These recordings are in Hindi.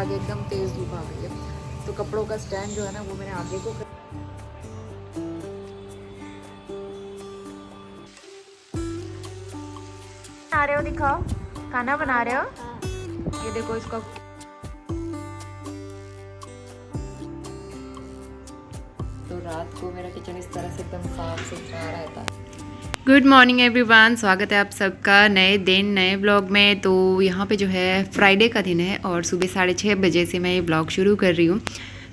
आगे एकदम तेज़ धूप आ गई है। तो कपड़ों का स्टैंड जो है ना वो मैंने आगे को बना रहे हो, दिखाओ खाना बना रहे हो। ये देखो इसको तो रात को मेरा किचन इस तरह से एकदम साफ सुथरा रहता है। गुड मॉर्निंग एवरीवन, स्वागत है आप सबका नए दिन नए ब्लॉग में। तो यहाँ पे जो है फ्राइडे का दिन है और सुबह 6:30 बजे से मैं ये ब्लॉग शुरू कर रही हूँ।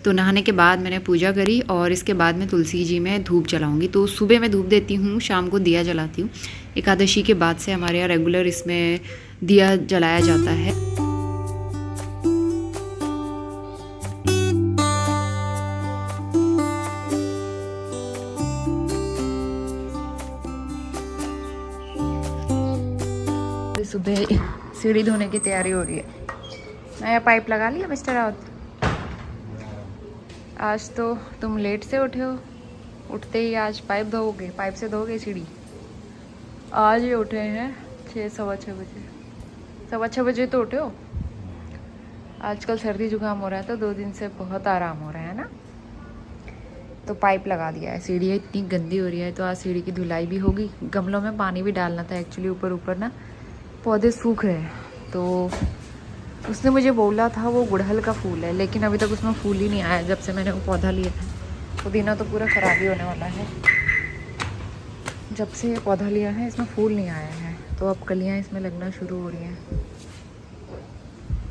तो नहाने के बाद मैंने पूजा करी और इसके बाद मैं तुलसी जी में धूप जलाऊंगी। तो सुबह मैं धूप देती हूँ, शाम को दिया जलाती हूँ। एकादशी के बाद से हमारे यहाँ रेगुलर इसमें दिया जलाया जाता है। सुबह सीढ़ी धोने की तैयारी हो रही है। नया पाइप लगा लिया मिस्टर राउत। आज तो तुम लेट से उठे हो, उठते ही आज पाइप धोओगे, पाइप से धोगे सीढ़ी। आज ही उठे हैं 6-6:15 बजे, 6:15 बजे तो उठे हो। आजकल सर्दी जुकाम हो रहा है तो 2 दिन से बहुत आराम हो रहा है ना। तो पाइप लगा दिया है। सीढ़ी इतनी गंदी हो रही है तो आज सीढ़ी की धुलाई भी होगी। गमलों में पानी भी डालना था एक्चुअली, ऊपर ऊपर ना पौधे सूख रहे हैं। तो उसने मुझे बोला था वो गुड़हल का फूल है, लेकिन अभी तक उसमें फूल ही नहीं आया जब से मैंने वो पौधा लिया था। पुदीना तो पूरा ख़राब ही होने वाला है। जब से ये पौधा लिया है इसमें फूल नहीं आया है, तो अब कलियां इसमें लगना शुरू हो रही हैं।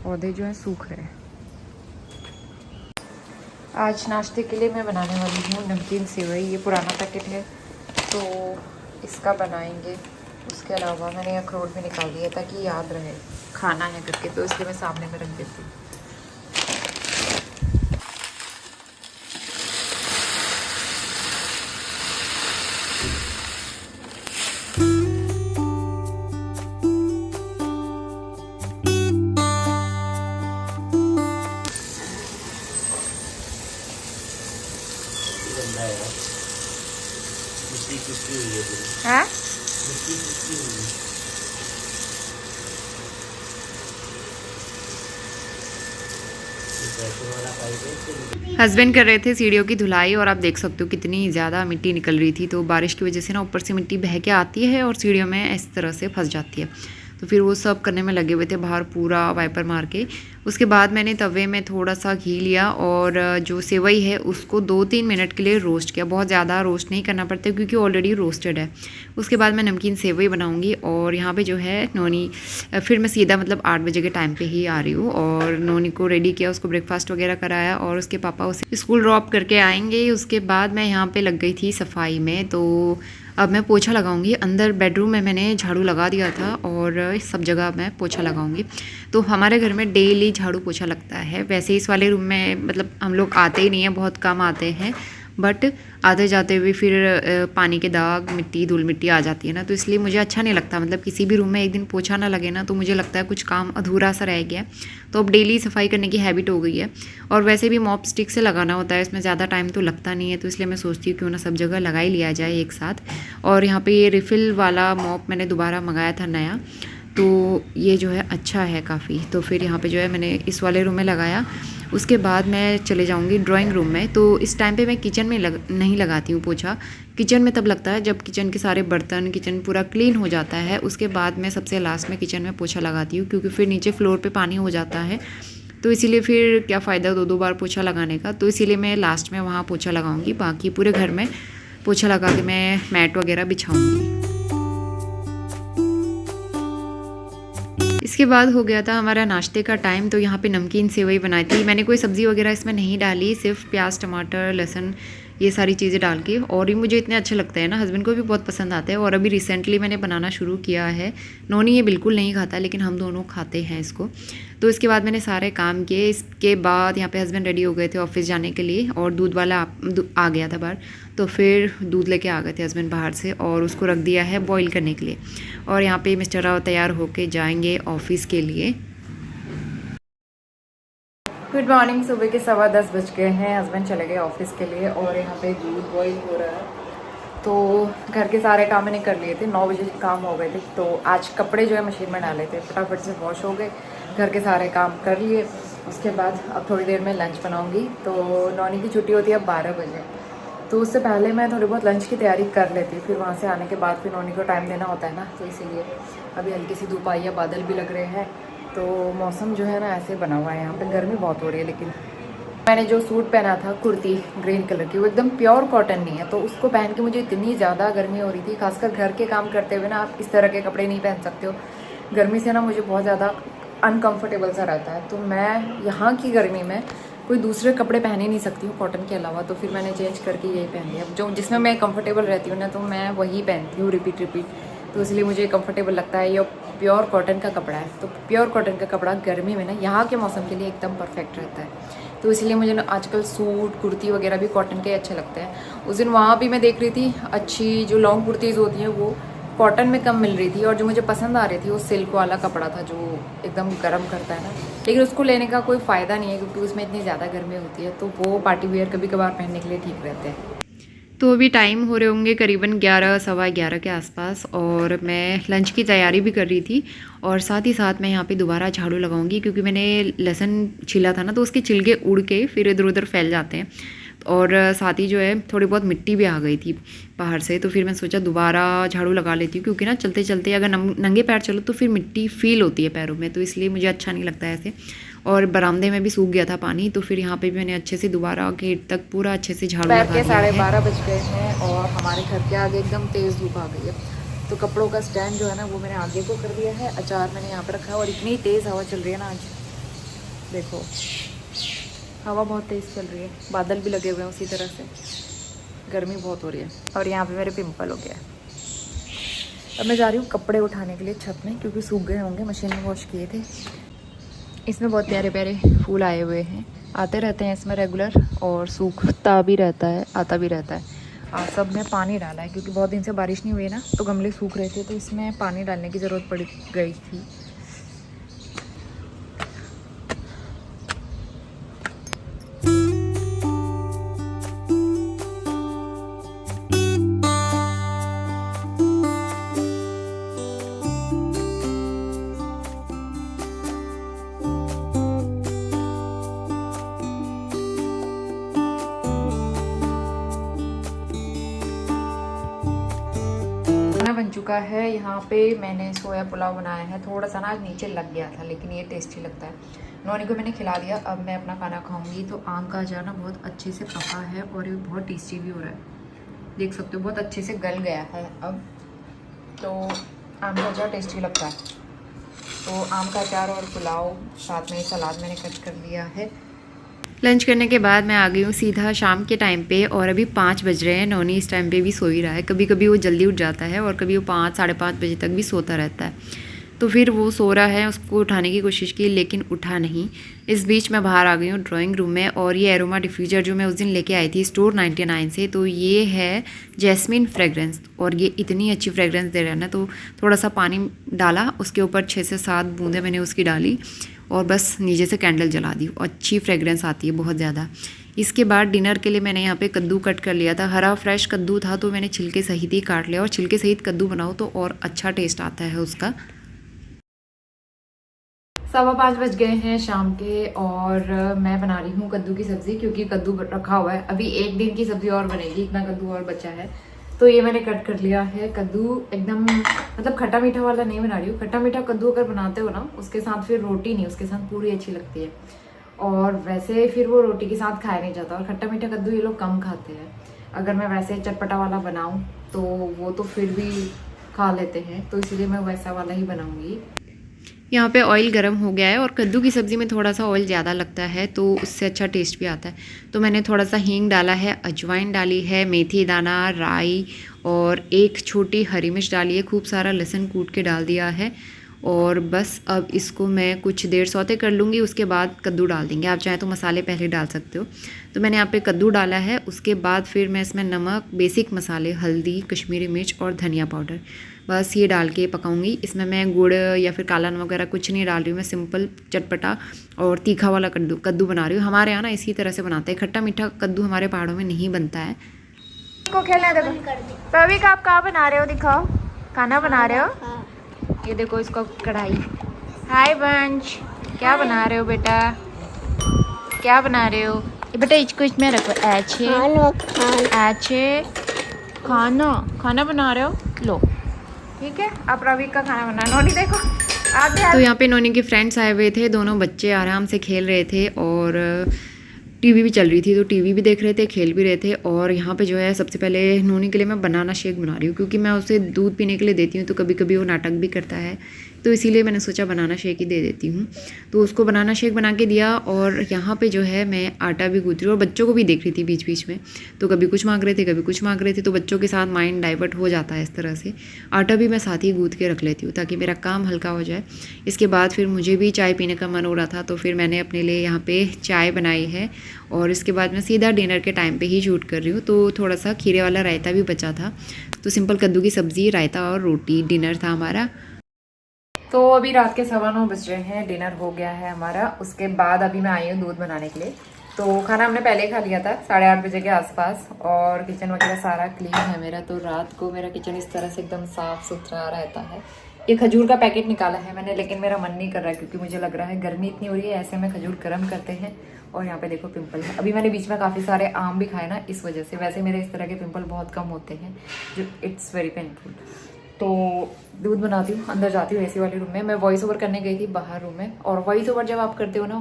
पौधे जो हैं सूख रहे हैं। आज नाश्ते के लिए मैं बनाने वाली हूँ नमकीन सेवई। ये पुराना पैकेट है तो इसका बनाएंगे। उसके अलावा मैंने अखरोट भी निकाल दिया ताकि याद रहे खाना है करके, तो इसलिए मैं सामने में रख देती हूँ। हाँ? हस्बैंड कर रहे थे सीढ़ियों की धुलाई और आप देख सकते हो कितनी ज़्यादा मिट्टी निकल रही थी। तो बारिश की वजह से ना ऊपर से मिट्टी बह के आती है और सीढ़ियों में इस तरह से फंस जाती है। तो फिर वो सब करने में लगे हुए थे बाहर पूरा वाइपर मार के। उसके बाद मैंने तवे में थोड़ा सा घी लिया और जो सेवई है उसको 2-3 मिनट के लिए रोस्ट किया। बहुत ज़्यादा रोस्ट नहीं करना पड़ता क्योंकि ऑलरेडी रोस्टेड है। उसके बाद मैं नमकीन सेवई बनाऊंगी। और यहाँ पे जो है नोनी, फिर मैं सीधा मतलब 8 बजे के टाइम पे ही आ रही हूँ और नोनी को रेडी किया, उसको ब्रेकफास्ट वगैरह कराया और उसके पापा उसे स्कूल ड्रॉप करके आएंगे। उसके बाद मैं यहाँ पे लग गई थी सफाई में। तो अब मैं पोछा लगाऊंगी। अंदर बेडरूम में मैंने झाड़ू लगा दिया था और सब जगह मैं पोछा लगाऊंगी। तो हमारे घर में डेली झाड़ू पोछा लगता है। वैसे इस वाले रूम में मतलब हम लोग आते ही नहीं हैं, बहुत कम आते हैं, बट आते जाते हुए फिर पानी के दाग, मिट्टी, धूल मिट्टी आ जाती है ना, तो इसलिए मुझे अच्छा नहीं लगता। मतलब किसी भी रूम में एक दिन पोछा ना लगे ना तो मुझे लगता है कुछ काम अधूरा सा रह गया। तो अब डेली सफाई करने की हैबिट हो गई है। और वैसे भी मॉप स्टिक से लगाना होता है, इसमें ज़्यादा टाइम तो लगता नहीं है, तो इसलिए मैं सोचती हूँ क्यों ना सब जगह लगा ही लिया जाए एक साथ। और यहाँ पर ये रिफ़िल वाला मॉप मैंने दोबारा मंगाया था नया, तो ये जो है अच्छा है काफ़ी। तो फिर यहाँ पे जो है मैंने इस वाले रूम में लगाया। उसके बाद मैं चले जाऊँगी ड्राइंग रूम में। तो इस टाइम पे मैं किचन में नहीं लगाती हूँ पोछा। किचन में तब लगता है जब किचन के सारे बर्तन, किचन पूरा क्लीन हो जाता है। उसके बाद मैं सबसे लास्ट में किचन में पोछा लगाती हूँ, क्योंकि फिर नीचे फ्लोर पे पानी हो जाता है। तो इसीलिए फिर क्या फ़ायदा 2-2 बार पोछा लगाने का। तो इसीलिए मैं लास्ट में वहाँ पोछा लगाऊँगी। बाकी पूरे घर में पोछा लगा के मैं मैट वगैरह बिछाऊँगी। इसके बाद हो गया था हमारा नाश्ते का टाइम। तो यहाँ पे नमकीन सेवई बनाई थी मैंने। कोई सब्ज़ी वगैरह इसमें नहीं डाली, सिर्फ प्याज, टमाटर, लहसुन, ये सारी चीज़ें डाल के। और ये मुझे इतने अच्छे लगते हैं ना, हस्बैंड को भी बहुत पसंद आते हैं। और अभी रिसेंटली मैंने बनाना शुरू किया है। नोनी ये बिल्कुल नहीं खाता, लेकिन हम दोनों खाते हैं इसको। तो इसके बाद मैंने सारे काम किए। इसके बाद यहाँ पे हस्बैंड रेडी हो गए थे ऑफिस जाने के लिए और दूध वाला आ गया था बाहर। तो फिर दूध लेके आ गए थे हस्बैंड बाहर से और उसको रख दिया है बॉईल करने के लिए। और यहाँ पे मिस्टर राव तैयार होके जाएंगे ऑफिस के लिए। Good morning. सुबह के 10:15 बज गए हैं। हस्बैंड चले गए ऑफिस के लिए और यहाँ पे दूध बॉईल हो रहा है। तो घर के सारे काम मैंने कर लिए थे, 9 बजे काम हो गए थे। तो आज कपड़े जो है मशीन में डाले थे, फटाफट से वॉश हो गए, घर के सारे काम कर लिए। उसके बाद अब थोड़ी देर में लंच बनाऊंगी। तो नौनी की छुट्टी होती है अब 12 बजे, तो उससे पहले मैं थोड़ी बहुत लंच की तैयारी कर लेती, फिर वहाँ से आने के बाद फिर नौनी को टाइम देना होता है ना, तो इसीलिए अभी हल्की सी धूप आई है, बादल भी लग रहे हैं, तो मौसम जो है ना ऐसे बना हुआ है। यहाँ पे गर्मी बहुत हो रही है। लेकिन मैंने जो सूट पहना था कुर्ती ग्रीन कलर की, वो एकदम प्योर कॉटन नहीं है, तो उसको पहन के मुझे इतनी ज़्यादा गर्मी हो रही थी। खासकर घर के काम करते हुए ना आप इस तरह के कपड़े नहीं पहन सकते हो, गर्मी से ना मुझे बहुत ज़्यादा अनकंफर्टेबल सा रहता है। तो मैं यहाँ की गर्मी में कोई दूसरे कपड़े पहन ही नहीं सकती हूँ कॉटन के अलावा, तो फिर मैंने चेंज करके यही पहन लिया। जो जिसमें मैं कंफर्टेबल रहती हूँ ना, तो मैं वही पहनती हूँ रिपीट, तो इसलिए मुझे कंफर्टेबल लगता है। ये प्योर कॉटन का कपड़ा है, तो प्योर कॉटन का कपड़ा गर्मी में ना यहाँ के मौसम के लिए एकदम परफेक्ट रहता है। तो इसलिए मुझे ना आजकल सूट कुर्ती वगैरह भी कॉटन के अच्छे लगते हैं। उस दिन वहाँ भी मैं देख रही थी अच्छी जो लॉन्ग कुर्तीज़ होती हैं वो कॉटन में कम मिल रही थी, और जो मुझे पसंद आ रही थी वो सिल्क वाला कपड़ा था जो एकदम गर्म करता है ना, लेकिन उसको लेने का कोई फ़ायदा नहीं है क्योंकि उसमें इतनी ज़्यादा गर्मी होती है। तो वो पार्टी वेयर कभी कभार पहनने के लिए ठीक रहते हैं। तो अभी टाइम हो रहे होंगे करीबन 11 सवा 11 के आसपास, और मैं लंच की तैयारी भी कर रही थी, और साथ ही साथ मैं यहाँ पे दोबारा झाड़ू लगाऊंगी क्योंकि मैंने लहसुन छिला था ना, तो उसके छिलके उड़ के फिर इधर उधर फैल जाते हैं, और साथ ही जो है थोड़ी बहुत मिट्टी भी आ गई थी बाहर से। तो फिर मैं सोचा दोबारा झाड़ू लगा लेती हूँ, क्योंकि ना चलते चलते अगर नंगे पैर चलो तो फिर मिट्टी फील होती है पैरों में, तो इसलिए मुझे अच्छा नहीं लगता है ऐसे। और बरामदे में भी सूख गया था पानी, तो फिर यहाँ पे भी मैंने अच्छे से दोबारा गेट तक पूरा अच्छे से झाड़ू लगा दिया है। 12:30 बज गए हैं और हमारे घर के आगे एकदम तेज़ धूप आ गई है। तो कपड़ों का स्टैंड जो है ना वो मैंने आगे को कर दिया है, अचार मैंने यहाँ पर रखा है, और इतनी तेज़ हवा चल रही है ना आज, देखो हवा बहुत तेज़ चल रही है, बादल भी लगे हुए हैं उसी तरह से, गर्मी बहुत हो रही है। और यहाँ पे मेरे पिंपल हो गया है। अब मैं जा रही हूँ कपड़े उठाने के लिए छत में, क्योंकि सूख गए होंगे, मशीन में वॉश किए थे। इसमें बहुत प्यारे प्यारे फूल आए हुए हैं, आते रहते हैं इसमें रेगुलर, और सूखता भी रहता है आता भी रहता है। आज सब में पानी डाला है क्योंकि बहुत दिन से बारिश नहीं हुई ना, तो गमले सूख रहे थे, तो इसमें पानी डालने की ज़रूरत पड़ गई थी। बन चुका है। यहाँ पे मैंने सोया पुलाव बनाया है, थोड़ा सा ना आज नीचे लग गया था, लेकिन ये टेस्टी लगता है। नौनी को मैंने खिला दिया, अब मैं अपना खाना खाऊंगी। तो आम का अचार ना बहुत अच्छे से पका है और ये बहुत टेस्टी भी हो रहा है, देख सकते हो बहुत अच्छे से गल गया है अब, तो आम का अचार टेस्टी लगता है। तो आम का अचार और पुलाव, साथ में सलाद मैंने कट कर लिया है। लंच करने के बाद मैं आ गई हूँ सीधा शाम के टाइम पे, और अभी 5 बज रहे हैं। नौनी इस टाइम पे भी सो ही रहा है, कभी कभी वो जल्दी उठ जाता है और कभी वो 5 साढ़े 5 बजे तक भी सोता रहता है। तो फिर वो सो रहा है, उसको उठाने की कोशिश की लेकिन उठा नहीं। इस बीच मैं बाहर आ गई हूँ ड्राइंग रूम में, और ये एरोमा डिफ्यूज़र जो मैं उस दिन लेके आई थी स्टोर 99 से, तो ये है जैस्मिन फ्रेगरेंस, और ये इतनी अच्छी फ्रेगरेंस दे रहा है ना। तो थोड़ा सा पानी डाला, उसके ऊपर 6 से 7 बूंदें मैंने उसकी डाली, और बस नीचे से कैंडल जला दी। अच्छी फ्रेगरेंस आती है बहुत ज़्यादा। इसके बाद डिनर के लिए मैंने यहाँ पे कद्दू कट कर लिया था, हरा फ्रेश कद्दू था, तो मैंने छिलके सहित ही काट लिया, और छिलके सहित कद्दू बनाओ तो और अच्छा टेस्ट आता है उसका। 5:15 बज गए हैं शाम के, और मैं बना रही हूँ कद्दू की सब्ज़ी, क्योंकि कद्दू रखा हुआ है, अभी एक दिन की सब्ज़ी और बनेगी, इतना कद्दू और बचा है। तो ये मैंने कट कर लिया है कद्दू, एकदम मतलब खट्टा मीठा वाला नहीं बना रही हूँ। खट्टा मीठा कद्दू अगर बनाते हो ना, उसके साथ फिर रोटी नहीं, उसके साथ पूरी अच्छी लगती है, और वैसे फिर वो रोटी के साथ खाया नहीं जाता, और खट्टा मीठा कद्दू ये लोग कम खाते हैं। अगर मैं वैसे चटपटा वाला बनाऊँ तो वो तो फिर भी खा लेते हैं, तो इसलिए मैं वैसा वाला ही बनाऊँगी। यहाँ पे ऑयल गर्म हो गया है, और कद्दू की सब्ज़ी में थोड़ा सा ऑयल ज़्यादा लगता है, तो उससे अच्छा टेस्ट भी आता है। तो मैंने थोड़ा सा हींग डाला है, अजवाइन डाली है, मेथी दाना, राई, और एक छोटी हरी मिर्च डाली है, खूब सारा लहसुन कूट के डाल दिया है, और बस अब इसको मैं कुछ देर सौते कर लूँगी। उसके बाद कद्दू डाल देंगे, आप चाहें तो मसाले पहले डाल सकते हो। तो मैंने यहाँ पे कद्दू डाला है, उसके बाद फिर मैं इसमें नमक, बेसिक मसाले, हल्दी, कश्मीरी मिर्च और धनिया पाउडर, बस ये डाल के पकाऊंगी। इसमें मैं गुड़ या फिर काला नमक वगैरह कुछ नहीं डाल रही हूँ, मैं सिंपल चटपटा और तीखा वाला कद्दू बना रही हूँ। हमारे यहाँ ना इसी तरह से बनाते हैं, खट्टा मीठा कद्दू हमारे पहाड़ों में नहीं बनता है। को खेलना देखो, पविक आप क्या बना रहे हो, दिखाओ, खाना बना रहे हो। ये देखो इसको कढ़ाई। हाय बंश, क्या बना रहे हो बेटा? क्या बना रहे हो? ये बेटा इसको इसमें रखो। खाना खाना बना रहे हो, लो ठीक है। अब रवि का खाना बना। नोनी देखो तो यहाँ पे नोनी के फ्रेंड्स आए हुए थे, दोनों बच्चे आराम से खेल रहे थे और टीवी भी चल रही थी, तो टीवी भी देख रहे थे, खेल भी रहे थे। और यहाँ पे जो है सबसे पहले नोनी के लिए मैं बनाना शेक बना रही हूँ, क्योंकि मैं उसे दूध पीने के लिए देती हूँ तो कभी कभी वो नाटक भी करता है, तो इसीलिए मैंने सोचा बनाना शेक ही दे देती हूँ। तो उसको बनाना शेक बना के दिया और यहाँ पे जो है मैं आटा भी गूँथ रही हूँ और बच्चों को भी देख रही थी बीच बीच में, तो कभी कुछ मांग रहे थे कभी कुछ मांग रहे थे, तो बच्चों के साथ माइंड डाइवर्ट हो जाता है इस तरह से। आटा भी मैं साथ ही गूँथ के रख लेती हूँ ताकि मेरा काम हल्का हो जाए। इसके बाद फिर मुझे भी चाय पीने का मन हो रहा था, तो फिर मैंने अपने लिए यहाँ पे चाय बनाई है और इसके बाद मैं सीधा डिनर के टाइम पे ही शूट कर रही हूँ। तो थोड़ा सा खीरे वाला रायता भी बचा था, तो सिंपल कद्दू की सब्ज़ी, रायता और रोटी डिनर था हमारा। तो अभी रात के 9:15 बज रहे हैं, डिनर हो गया है हमारा। उसके बाद अभी मैं आई हूँ दूध बनाने के लिए। तो खाना हमने पहले ही खा लिया था 8:30 बजे के आसपास और किचन वगैरह सारा क्लीन है मेरा। तो रात को मेरा किचन इस तरह से एकदम साफ़ सुथरा रहता है। ये खजूर का पैकेट निकाला है मैंने, लेकिन मेरा मन नहीं कर रहा है क्योंकि मुझे लग रहा है गर्मी इतनी हो रही है, ऐसे में खजूर गर्म करते हैं। और यहाँ पे देखो पिंपल है। अभी मैंने बीच में काफ़ी सारे आम भी खाए ना, इस वजह से। वैसे मेरे इस तरह के पिंपल बहुत कम होते हैं, जो इट्स वेरी पेनफुल। तो दूध बनाती हूँ, अंदर जाती हूँ एसी वाले रूम में। मैं वॉइस ओवर करने गई थी बाहर रूम में, और वॉइस ओवर जब आप करते हो ना,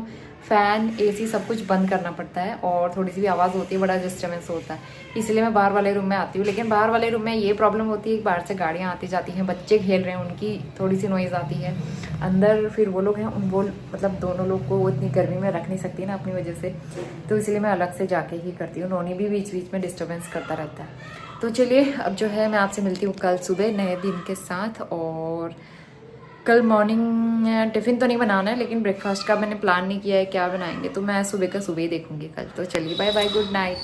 फ़ैन एसी सब कुछ बंद करना पड़ता है और थोड़ी सी भी आवाज़ होती है, बड़ा डिस्टर्बेंस होता है, इसलिए मैं बाहर वाले रूम में आती हूँ। लेकिन बाहर वाले रूम में ये प्रॉब्लम होती है कि बाहर से गाड़ियाँ आती जाती हैं, बच्चे खेल रहे हैं, उनकी थोड़ी सी नॉइज़ आती है। अंदर फिर वो लोग हैं, वो मतलब दोनों लोग को वो इतनी गर्मी में रख नहीं सकती ना अपनी वजह से, तो इसलिए मैं अलग से जाके ही करती हूँ। नोनी भी बीच बीच में डिस्टर्बेंस करता रहता है। तो चलिए अब जो है मैं आपसे मिलती हूँ कल सुबह नए दिन के साथ। और कल मॉर्निंग टिफ़िन तो नहीं बनाना है, लेकिन ब्रेकफास्ट का मैंने प्लान नहीं किया है क्या बनाएंगे, तो मैं सुबह का सुबह ही देखूँगी कल। तो चलिए bye bye, good night,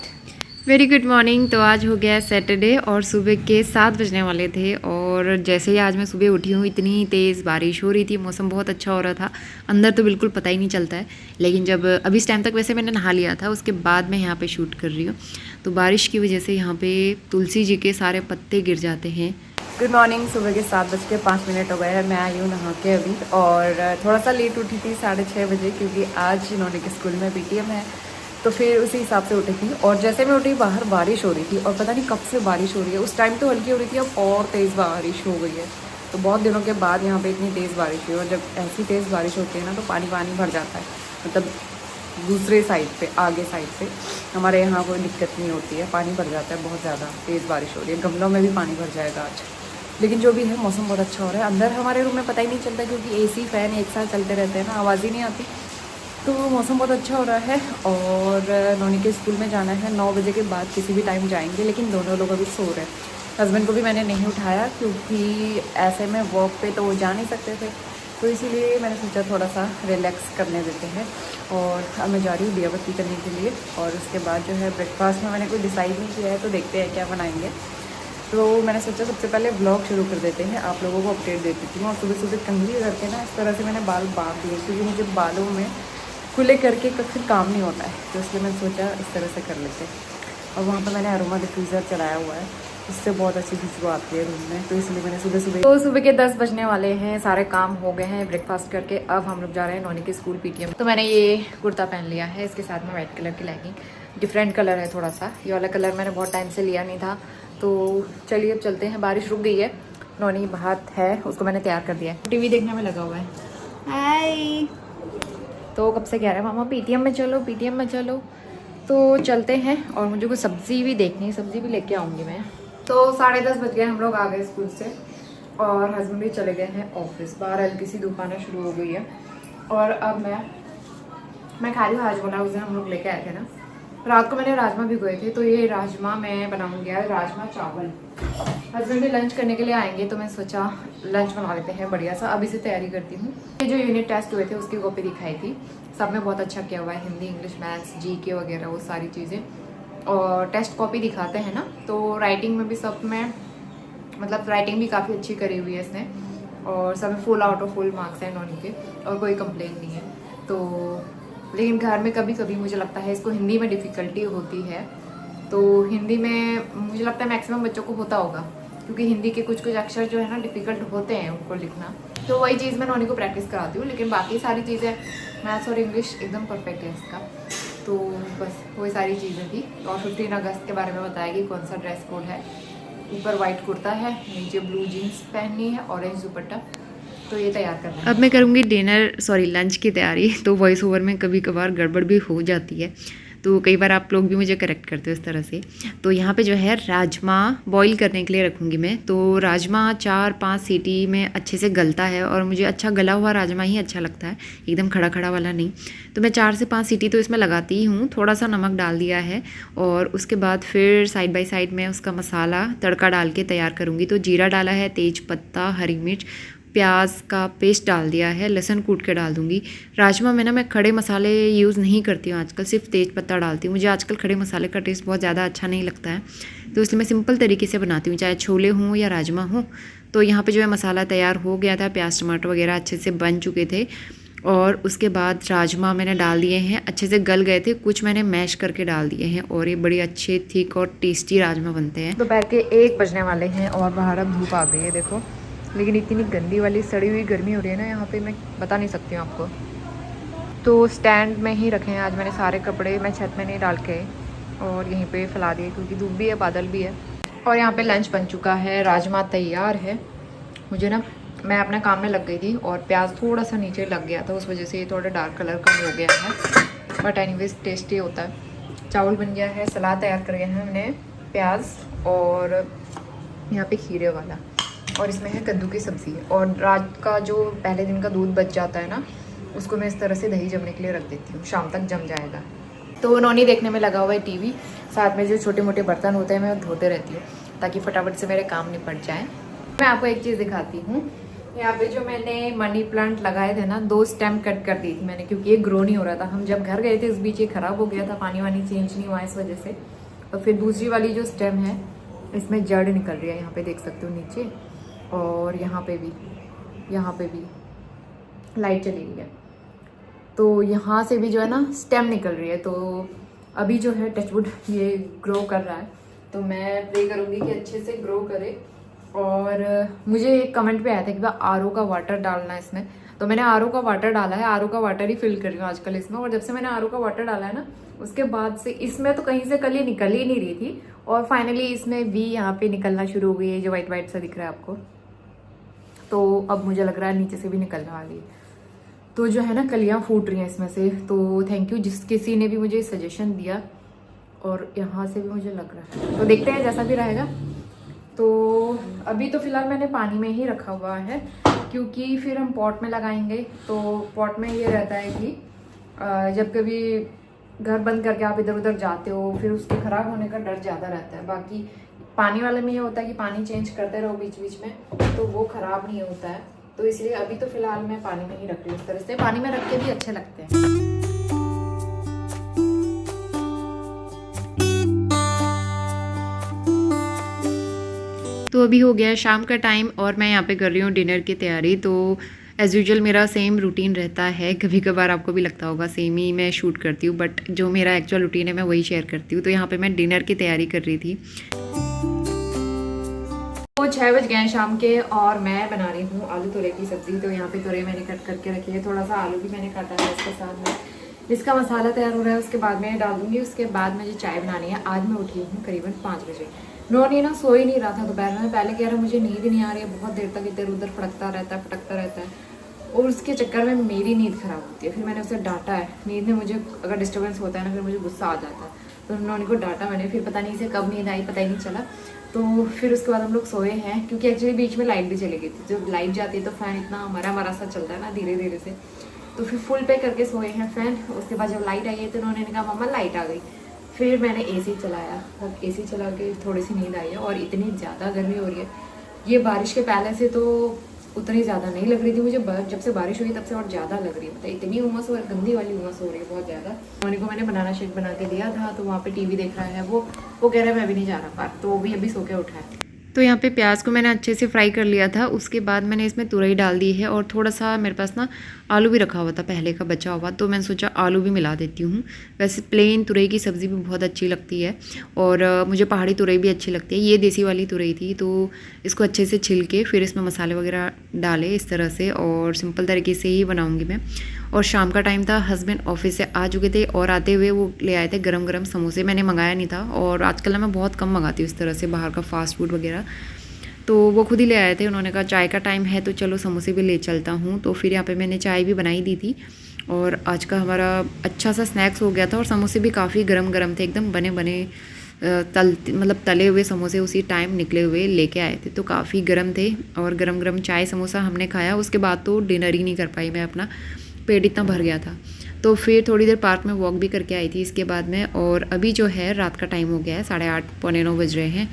very good morning. तो आज हो गया है सैटरडे और सुबह के 7 बजने वाले थे, और जैसे ही आज मैं सुबह उठी हूँ इतनी तेज़ बारिश हो रही थी, मौसम बहुत अच्छा हो रहा था। अंदर तो बिल्कुल पता ही नहीं चलता है, लेकिन जब अभी इस टाइम तक वैसे मैंने नहा लिया था, उसके बाद मैं यहाँ पे शूट कर रही हूँ। तो बारिश की वजह से यहाँ पे तुलसी जी के सारे पत्ते गिर जाते हैं। गुड मॉर्निंग, सुबह के 7:05 हो गए हैं। मैं आई हूँ नहा के अभी, और थोड़ा सा लेट उठी थी 6:30 बजे, क्योंकि आज नोनी के स्कूल में PTM है, तो फिर उसी हिसाब से उठी थी। और जैसे मैं उठी बाहर बारिश हो रही थी, और पता नहीं कब से बारिश हो रही है। उस टाइम तो हल्की हो रही थी, अब और तेज़ बारिश हो गई है। तो बहुत दिनों के बाद यहाँ पे इतनी तेज़ बारिश हुई, और जब ऐसी तेज़ बारिश होती है ना तो पानी पानी भर जाता है। मतलब दूसरे साइड पे, आगे साइड पे हमारे यहाँ कोई दिक्कत नहीं होती है, पानी भर जाता है। बहुत ज़्यादा तेज़ बारिश हो रही है, गमलों में भी पानी भर जाएगा आज। लेकिन जो भी है मौसम बहुत अच्छा हो रहा है। अंदर हमारे रूम में पता ही नहीं चलता, क्योंकि AC फ़ैन एक साथ चलते रहते हैं ना, आवाज़ ही नहीं आती। तो मौसम बहुत अच्छा हो रहा है। और नोनी के स्कूल में जाना है 9 बजे के बाद, किसी भी टाइम जाएंगे, लेकिन दोनों लोग अभी सो रहे हैं। हस्बैंड को भी मैंने नहीं उठाया, क्योंकि ऐसे में वॉक पे तो वो जा नहीं सकते थे, तो इसीलिए मैंने सोचा थोड़ा सा रिलैक्स करने देते हैं। और अब मैं जा रही हूँ दिया बत्ती करने के लिए। और उसके बाद जो है ब्रेकफास्ट में मैंने कोई डिसाइड नहीं किया है, तो देखते हैं क्या बनाएंगे। तो मैंने सोचा सबसे पहले व्लॉग शुरू कर देते हैं, आप लोगों को अपडेट दे देती हूँ। और सुबह सुबह कंघी करके ना इस तरह से मैंने बाल बांध दिए, क्योंकि मुझे बालों में खुले करके फिर काम नहीं होता है, तो इसलिए मैंने सोचा इस तरह से कर लेते। और वहाँ पर मैंने अरोमा डिफ्यूज़र चलाया हुआ है, उससे बहुत अच्छी खुशबू आती है रूम में, तो इसलिए मैंने सुबह के 10 बजने वाले हैं, सारे काम हो गए हैं ब्रेकफास्ट करके। अब हम लोग जा रहे हैं नोनी के स्कूल PTM। तो मैंने ये कुर्ता पहन लिया है, इसके साथ में वाइट कलर की लेगिंग, डिफरेंट कलर है थोड़ा सा, ये वाला कलर मैंने बहुत टाइम से लिया नहीं था। तो चलिए अब चलते हैं। बारिश रुक गई है, नोनी बाहर है, उसको मैंने तैयार कर दिया है, TV देखने में लगा हुआ है। हाय, तो कब से कह रहा है मामा PTM में चलो, PTM में चलो। तो चलते हैं, और मुझे कुछ सब्ज़ी भी देखनी है, सब्ज़ी भी लेके आऊँगी मैं। तो 10:30 बज गए, हम लोग आ गए स्कूल से, और हस्बैंड भी चले गए हैं ऑफिस। बाहर हल्की सी दुकानें शुरू हो गई है। और अब मैं खा रही हूँ हाजमा, उस दिन हम लोग लेके आए थे ना, रात को मैंने राजमा भिगोए थे, तो ये राजमा मैं बनाऊँगी यार, राजमा चावल। हस्बैंड भी लंच करने के लिए आएंगे, तो मैं सोचा लंच बना लेते हैं बढ़िया सा। अभी से तैयारी करती हूँ। ये जो यूनिट टेस्ट हुए थे उसकी कॉपी दिखाई थी, सब में बहुत अच्छा किया हुआ है, हिंदी, इंग्लिश, मैथ्स, GK वगैरह वो सारी चीज़ें। और टेस्ट कॉपी दिखाते हैं ना, तो राइटिंग में भी सब में, मतलब राइटिंग भी काफ़ी अच्छी करी हुई है इसने, और सब में full out of full marks हैं नोनी के, और कोई कंप्लेन नहीं है। तो लेकिन घर में कभी कभी मुझे लगता है इसको हिंदी में डिफ़िकल्टी होती है, तो हिंदी में मुझे लगता है मैक्सिमम बच्चों को होता होगा, क्योंकि हिंदी के कुछ अक्षर जो है ना डिफ़िकल्ट होते हैं उनको लिखना। तो वही चीज़ मैं नोनी को प्रैक्टिस कराती हूँ, लेकिन बाकी सारी चीज़ें मैथ्स और इंग्लिश एकदम परफेक्ट है इसका। तो बस वही सारी चीज़ें थी। और 15 अगस्त के बारे में बताया कि कौन सा ड्रेस कोड है। ऊपर वाइट कुर्ता है, नीचे ब्लू जीन्स पहननी है, ऑरेंज दुपट्टा, तो ये तैयार करना है। अब मैं करूँगी लंच की तैयारी। तो वॉइस ओवर में कभी कभार गड़बड़ भी हो जाती है, तो कई बार आप लोग भी मुझे करेक्ट करते हो इस तरह से। तो यहाँ पे जो है राजमा बॉईल करने के लिए रखूँगी मैं। तो राजमा 4-5 सीटी में अच्छे से गलता है, और मुझे अच्छा गला हुआ राजमा ही अच्छा लगता है, एकदम खड़ा खड़ा वाला नहीं। तो मैं 4 से 5 सीटी तो इसमें लगाती ही हूँ। थोड़ा सा नमक डाल दिया है, और उसके बाद फिर साइड बाय साइड में उसका मसाला तड़का डाल के तैयार करूँगी। तो जीरा डाला है, तेज पत्ता, हरी मिर्च, प्याज का पेस्ट डाल दिया है, लहसुन कूट के डाल दूंगी। राजमा में ना मैं खड़े मसाले यूज़ नहीं करती हूँ आजकल, सिर्फ तेज पत्ता डालती हूँ। मुझे आजकल खड़े मसाले का टेस्ट बहुत ज़्यादा अच्छा नहीं लगता है, तो इसलिए मैं सिंपल तरीके से बनाती हूँ, चाहे छोले हों या राजमा हों। तो यहाँ पे जो है मसाला तैयार हो गया था, प्याज टमाटर वगैरह अच्छे से बन चुके थे, और उसके बाद राजमा मैंने डाल दिए हैं, अच्छे से गल गए थे, कुछ मैंने मैश करके डाल दिए हैं, और ये बड़े अच्छे थिक और टेस्टी राजमा बनते हैं। दोपहर के 1 बजने वाले हैं और बाहर अब धूप आ गई है, देखो। लेकिन इतनी गंदी वाली सड़ी हुई गर्मी हो रही है ना यहाँ पे, मैं बता नहीं सकती हूँ आपको। तो स्टैंड में ही रखे हैं आज मैंने सारे कपड़े, मैं छत में नहीं डाल के, और यहीं पे फैला दिए क्योंकि धूप भी है, बादल भी है। और यहाँ पे लंच बन चुका है, राजमा तैयार है। मुझे ना, मैं अपने काम में लग गई थी और प्याज थोड़ा सा नीचे लग गया था, उस वजह से ये थोड़ा डार्क कलर का हो गया है, बट एनीवेज टेस्टी होता है। चावल बन गया है, सलाद तैयार कर गए हैं हमने, प्याज और यहाँ पे खीरे वाला, और इसमें है कद्दू की सब्ज़ी। और रात का जो पहले दिन का दूध बच जाता है ना, उसको मैं इस तरह से दही जमने के लिए रख देती हूँ, शाम तक जम जाएगा। तो नौनी देखने में लगा हुआ है टीवी, साथ में जो छोटे मोटे बर्तन होते हैं मैं धोते रहती हूँ, ताकि फटाफट से मेरे काम निपट जाए। मैं आपको एक चीज़ दिखाती हूँ। यहाँ पे जो मैंने मनी प्लांट लगाए थे ना, 2 स्टेम कट कर दी थी मैंने, क्योंकि ये ग्रो नहीं हो रहा था। हम जब घर गए थे उस बीच ये ख़राब हो गया था, पानी वानी चेंज नहीं हुआ इस वजह से। और फिर दूसरी वाली जो स्टेम है, इसमें जड़ निकल रही है, यहाँ पे देख सकते हो नीचे, और यहाँ पे भी लाइट चली रही है। तो यहाँ से भी जो है ना स्टेम निकल रही है। तो अभी जो है टचवुड ये ग्रो कर रहा है, तो मैं प्रे करूँगी कि अच्छे से ग्रो करे। और मुझे एक कमेंट पे आया था कि भाई आरओ का वाटर डालना है इसमें, तो मैंने आरओ का वाटर डाला है, आरओ का वाटर ही फिल कर रही हूँ आजकल इसमें। और जब से मैंने आरओ का वाटर डाला है ना, उसके बाद से इसमें तो कहीं से कली निकल ही नहीं रही थी, और फाइनली इसमें भी यहाँ पे निकलना शुरू हो गई है, जो वाइट वाइट सा दिख रहा है आपको। तो अब मुझे लग रहा है नीचे से भी निकलने वाली है, तो जो है ना कलियाँ फूट रही हैं इसमें से। तो थैंक यू जिस किसी ने भी मुझे सजेशन दिया, और यहाँ से भी मुझे लग रहा है, तो देखते हैं जैसा भी रहेगा। तो अभी तो फिलहाल मैंने पानी में ही रखा हुआ है, क्योंकि फिर हम पॉट में लगाएंगे। तो पॉट में ये रहता है कि जब कभी घर बंद करके आप इधर उधर जाते हो, फिर उसके ख़राब होने का डर ज़्यादा रहता है। बाकी पानी वाले में ये होता है कि पानी चेंज करते रहो बीच बीच में, तो वो ख़राब नहीं होता है। तो इसलिए अभी तो फिलहाल मैं पानी में ही रख रही हूँ। इस तरह से पानी में रख के भी अच्छे लगते हैं। तो अभी हो गया शाम का टाइम, और मैं यहाँ पे कर रही हूँ डिनर की तैयारी। तो एज़ यूजुअल मेरा सेम रूटीन रहता है, कभी कभार आपको भी लगता होगा सेम ही मैं शूट करती हूँ, बट जो मेरा एक्चुअल रूटीन है मैं वही शेयर करती हूँ। तो यहाँ पे मैं डिनर की तैयारी कर रही थी। तो 6 बज गए हैं शाम के, और मैं बना रही हूँ आलू तुरई की सब्ज़ी। तो यहाँ पे तुरई मैंने कट करके रखी है, थोड़ा सा आलू भी मैंने काटा है इसके साथ में। इसका मसाला तैयार हो रहा है, उसके बाद मैं डाल दूँगी। उसके बाद मुझे चाय बनानी है। आज मैं उठी हूँ करीबन 5 बजे। नौनी ना सो ही नहीं रहा था दोपहर में, पहले कह रहा मुझे नींद नहीं आ रही है, बहुत देर तक इधर उधर फटकता रहता है, और उसके चक्कर में मेरी नींद ख़राब होती है। फिर मैंने उसे डांटा है, नींद में मुझे अगर डिस्टर्बेंस होता है ना, फिर मुझे गुस्सा आ जाता है। तो नौनी को डांटा मैंने, फिर पता नहीं इसे कब नींद आई, पता ही नहीं चला। तो फिर उसके बाद हम लोग सोए हैं, क्योंकि एक्चुअली बीच में लाइट भी चली गई थी। जब लाइट जाती है तो फ़ैन इतना मरा सा चलता है ना धीरे धीरे से, तो फिर फुल पे करके सोए हैं फ़ैन। उसके बाद जब लाइट आई है तो उन्होंने कहा मम्मा लाइट आ गई। फिर मैंने एसी चलाया, और एसी चला के थोड़ी सी नींद आई है। और इतनी ज़्यादा गर्मी हो रही है, ये बारिश के पहले से तो उतनी ज़्यादा नहीं लग रही थी मुझे, जब से बारिश हुई तब से और ज़्यादा लग रही है। मतलब इतनी उमस और गंदी वाली उमस हो रही है बहुत ज़्यादा। मौनी को मैंने बनाना शेक बना के दिया था, तो वहाँ पे टीवी देख रहा है वो कह रहा है मैं भी नहीं जा रहा पार्क, तो वो भी अभी सो के उठा है। तो यहाँ पे प्याज को मैंने अच्छे से फ्राई कर लिया था। उसके बाद मैंने इसमें तुरई डाल दी है, और थोड़ा सा मेरे पास ना आलू भी रखा हुआ था पहले का बचा हुआ, तो मैंने सोचा आलू भी मिला देती हूँ। वैसे प्लेन तुरई की सब्ज़ी भी बहुत अच्छी लगती है, और मुझे पहाड़ी तुरई भी अच्छी लगती है। ये देसी वाली तुरई थी, तो इसको अच्छे से छिल के फिर इसमें मसाले वगैरह डाले इस तरह से, और सिंपल तरीके से ही बनाऊँगी मैं। और शाम का टाइम था, हस्बैंड ऑफिस से आ चुके थे और आते हुए वो ले आए थे गरम गरम समोसे। मैंने मंगाया नहीं था और आजकल ना मैं बहुत कम मंगाती हूँ इस तरह से बाहर का फास्ट फूड वगैरह, तो वो खुद ही ले आए थे। उन्होंने कहा चाय का टाइम है तो चलो समोसे भी ले चलता हूँ। तो फिर यहाँ पे मैंने चाय भी बनाई दी थी और आज का हमारा अच्छा सा स्नैक्स हो गया था। और समोसे भी काफ़ी गरम गरम थे, एकदम बने बने तले हुए समोसे उसी टाइम निकले हुए लेके आए थे, तो काफ़ी गर्म थे। और गरम गरम चाय समोसा हमने खाया, उसके बाद तो डिनर ही नहीं कर पाई मैं, अपना पेट इतना भर गया था। तो फिर थोड़ी देर पार्क में वॉक भी करके आई थी इसके बाद में। और अभी जो है रात का टाइम हो गया है, 8:30 पौने 9 बज रहे हैं।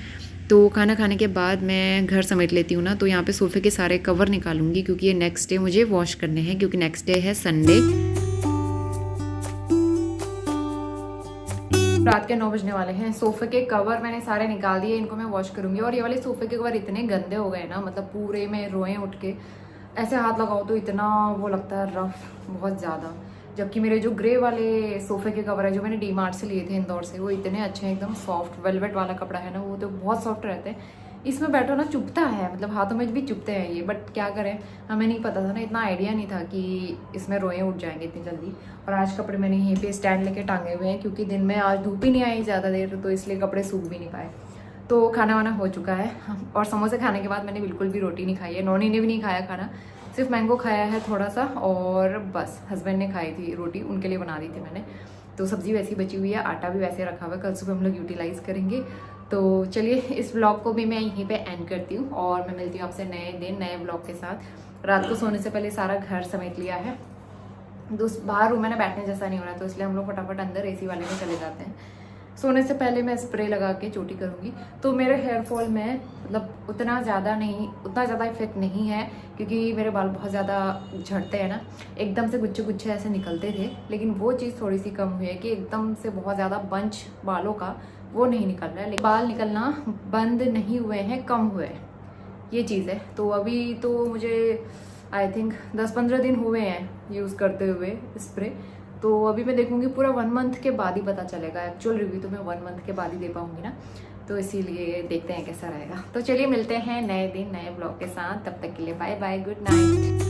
तो खाना खाने के बाद मैं घर समेट लेती हूँ ना, तो यहाँ पे सोफ़े के सारे कवर निकालूंगी क्योंकि ये नेक्स्ट डे मुझे वॉश करने हैं, क्योंकि नेक्स्ट डे है संडे। रात के 9 बजने वाले हैं। सोफ़े के कवर मैंने सारे निकाल दिए, इनको मैं वॉश करूँगी। और ये वाले सोफ़े के कवर इतने गंदे हो गए ना, मतलब पूरे में रोएं उठ के, ऐसे हाथ लगाओ तो इतना वो लगता है रफ, बहुत ज़्यादा। जबकि मेरे जो ग्रे वाले सोफ़े के कवर है जो मैंने डी-मार्ट से लिए थे इंदौर से, वो इतने अच्छे हैं, एकदम सॉफ्ट वेलवेट वाला कपड़ा है ना, वो तो बहुत सॉफ्ट रहते हैं। इसमें बैठो ना चुभता है, मतलब हाथों में भी चुभते हैं ये, बट क्या करें, हमें नहीं पता था ना, इतना आइडिया नहीं था कि इसमें रोएं उठ जाएंगे इतनी जल्दी। और आज कपड़े मैंने यहीं पे स्टैंड लेके टांगे हुए हैं क्योंकि दिन में आज धूप ही नहीं आई ज़्यादा देर, तो इसलिए कपड़े सूख भी नहीं पाए। तो खाना वाना हो चुका है और समोसे खाने के बाद मैंने बिल्कुल भी रोटी नहीं खाई है, नॉनी ने भी नहीं खाया खाना, सिर्फ मैंगो खाया है थोड़ा सा, और बस हस्बैंड ने खाई थी रोटी, उनके लिए बना दी थी मैंने। तो सब्ज़ी वैसी बची हुई है, आटा भी वैसे रखा हुआ है, कल सुबह हम लोग यूटिलाइज़ करेंगे। तो चलिए इस व्लॉग को भी मैं यहीं पे एंड करती हूँ और मैं मिलती हूँ आपसे नए दिन नए व्लॉग के साथ। रात को सोने से पहले सारा घर समेट लिया है, बाहर रूम में ना बैठने जैसा नहीं हो रहा, तो इसलिए हम लोग फटाफट अंदर एसी वाले में चले जाते हैं। सोने से पहले मैं स्प्रे लगा के चोटी करूँगी। तो मेरे हेयर फॉल में मतलब उतना ज़्यादा इफेक्ट नहीं है, क्योंकि मेरे बाल बहुत ज़्यादा झड़ते हैं ना, एकदम से गुच्छे गुच्छे ऐसे निकलते थे, लेकिन वो चीज़ थोड़ी सी कम हुई है कि एकदम से बहुत ज़्यादा बंच बालों का वो नहीं निकल रहा है, लेकिन बाल निकलना बंद नहीं हुए हैं, कम हुए हैं, ये चीज़ है। तो अभी तो मुझे आई थिंक 10-15 दिन हुए हैं यूज़ करते हुए स्प्रे, तो अभी मैं देखूंगी पूरा 1 मंथ के बाद ही पता चलेगा। एक्चुअल रिव्यू तो मैं 1 मंथ के बाद ही दे पाऊंगी ना, तो इसीलिए देखते हैं कैसा रहेगा। तो चलिए मिलते हैं नए दिन नए ब्लॉग के साथ, तब तक के लिए बाय बाय, गुड नाइट।